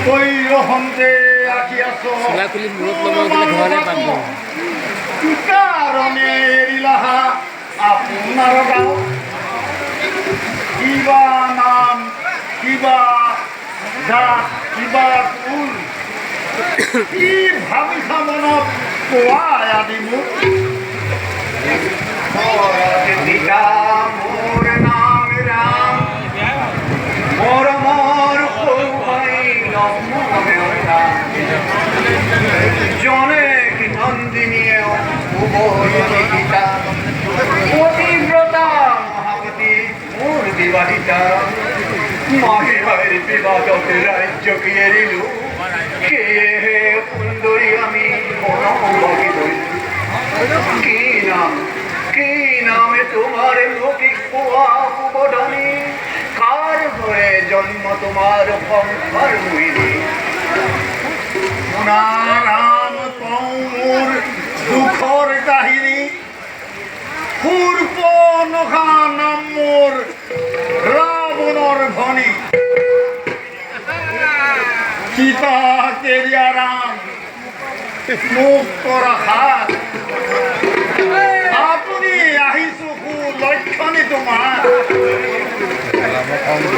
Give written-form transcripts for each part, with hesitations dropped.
কই রহম যে আখিয়াছ কারণে এরিলাহা আপনার গাও কিবা নাম কিবা জাত কিবা কুল কি ভাবিছা মনত কোৱাই আদি মোক মোৰ নাম ৰাম মোৰ মোৰ সৰু ভাই জনে কি নন্দিনীয়ে গীতা পতিব্ৰতা মহাপতি মোৰ বিবাহিতা মাহি ভাইৰ বিবাদত ৰাজ্য কি এৰিলো সেয়েহে সুন্দৰী আমি বনবাসী ধৰিলো কি নামে তোমাৰ লৌকিক পোৱা সুবধনী কাৰ ঘৰে জন্ম তোমাৰ সংসাৰ মহিনী নাম মোৰ দুখৰ কাহিনী সূৰ্প নখা নাম মোৰ ৰাৱণৰ ভনী সীতা কেৰিয়া ৰাম মোক কৰা হাত আপুনি আহিছো লক্ষণী তোমাৰ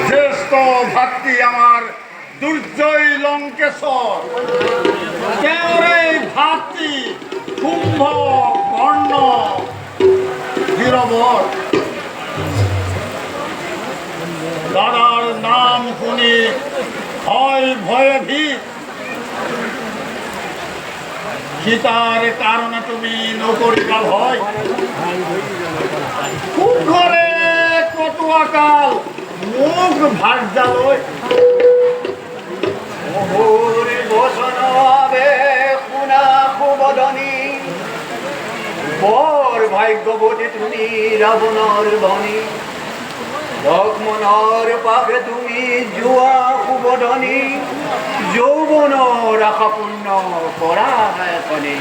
জ্যেষ্ঠ ভাতৃ আমাৰ দুৰ্জয় লংকেশ্বৰ তেওঁৰে ভাতৃ কুম্ভ কৰ্ণ বীৰবৰ দাদাৰ নাম শুনি হয় ভয়ভীত সীতাৰ কাৰণে তুমি নকৰিবা ভয় কোন ঘৰে কটোৱা কাল মোক ভাৰ্যালৈ শুনা সুবদনী বৰ ভাগ্যৱতী তুমি ৰাৱণৰ ভনী লক্ষ্মণৰ পাশে তুমি যোৱা সুবদনী যৌৱনৰ আশা পূৰ্ণ কৰা এখনি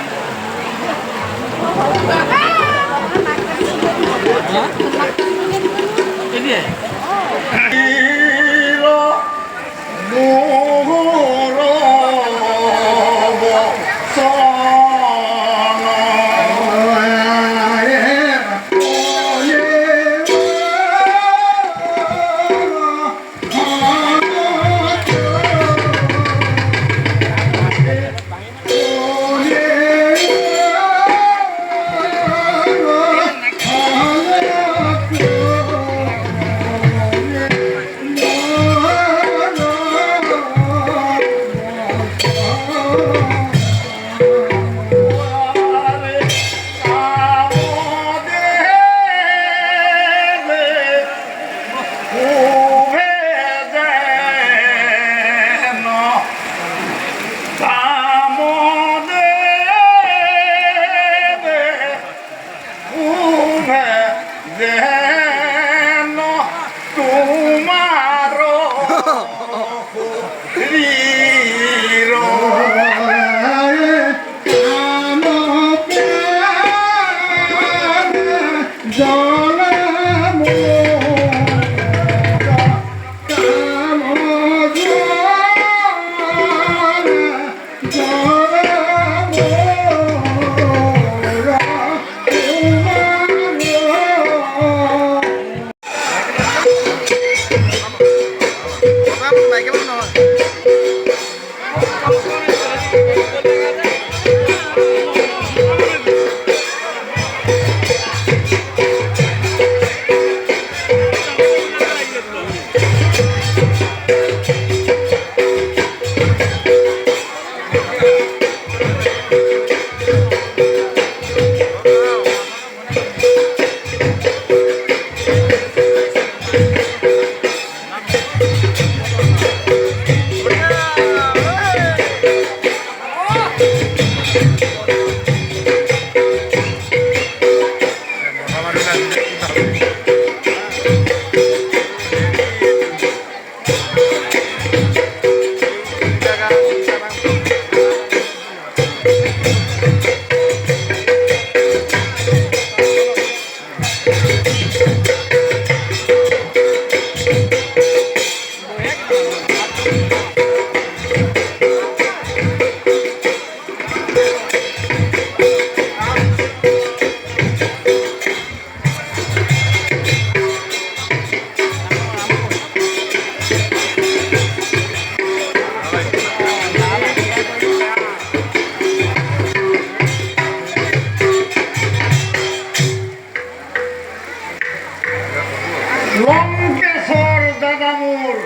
মোৰ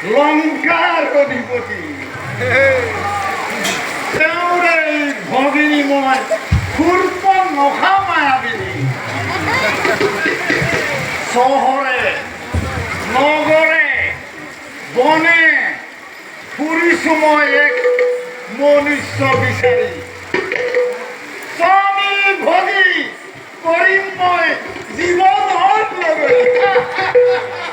লংকাৰ অধিপতি তেওঁৰে ভগিনী মই খুৰ্প নখা মায়াবিনী চহৰে নগৰে বনে ফুৰিছো মই এক মনুষ্য বিচাৰি স্বামী ভগী কৰিম মই জীৱনৰ লগত